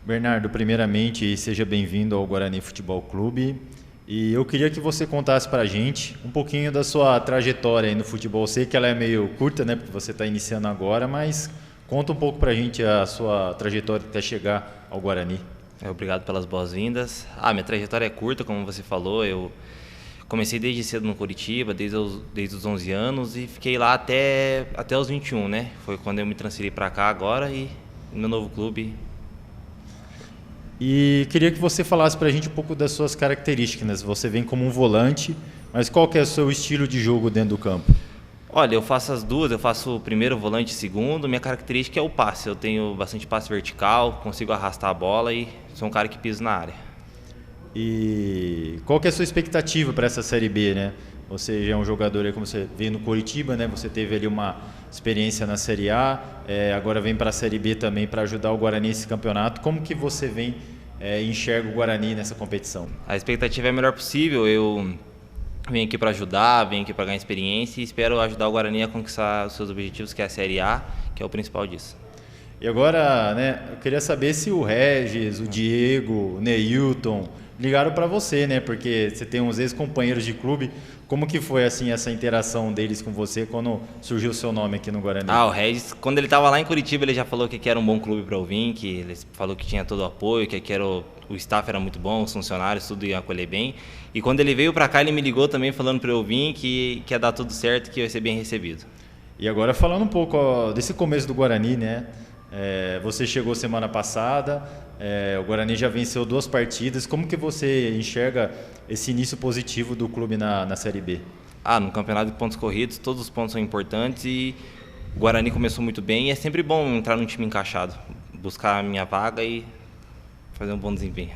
Bernardo, primeiramente, seja bem-vindo ao Guarani Futebol Clube. E eu queria que você contasse para a gente um pouquinho da sua trajetória aí no futebol. Eu sei que ela é meio curta, né, porque você está iniciando agora, mas conta um pouco para a gente a sua trajetória até chegar ao Guarani. Obrigado pelas boas-vindas. Minha trajetória é curta, como você falou. Eu comecei desde cedo no Coritiba, desde os 11 anos e fiquei lá até os 21, né? Foi quando eu me transferi para cá agora e no meu novo clube. E queria que você falasse para a gente um pouco das suas características, né? Você vem como um volante, mas qual que é o seu estilo de jogo dentro do campo? Olha, eu faço as duas, eu faço o primeiro volante e segundo. Minha característica é o passe. Eu tenho bastante passe vertical, consigo arrastar a bola e sou um cara que pisa na área. E qual que é a sua expectativa para essa Série B, né? Você já é um jogador, aí, como você veio no Coritiba, né? Você teve ali uma experiência na Série A, agora vem para a Série B também para ajudar o Guarani nesse campeonato. Como que você vem enxerga o Guarani nessa competição? A expectativa é a melhor possível. Eu venho aqui para ajudar, venho aqui para ganhar experiência e espero ajudar o Guarani a conquistar os seus objetivos, que é a Série A, que é o principal disso. E agora, né, eu queria saber se o Regis, o Diego, o Neilton ligaram para você, né? Porque você tem uns ex-companheiros de clube. Como que foi assim essa interação deles com você quando surgiu o seu nome aqui no Guarani? O Regis, quando ele estava lá em Curitiba, ele já falou que aqui era um bom clube para eu vir, que ele falou que tinha todo o apoio, que aqui era o staff era muito bom, os funcionários, tudo ia acolher bem. E quando ele veio para cá, ele me ligou também falando para eu vir, que ia dar tudo certo, que eu ia ser bem recebido. E agora falando um pouco desse começo do Guarani, né? Você chegou semana passada, o Guarani já venceu 2 partidas. Como que você enxerga esse início positivo do clube na Série B? No campeonato de pontos corridos, todos os pontos são importantes e o Guarani começou muito bem e é sempre bom entrar num time encaixado, buscar a minha vaga e fazer um bom desempenho.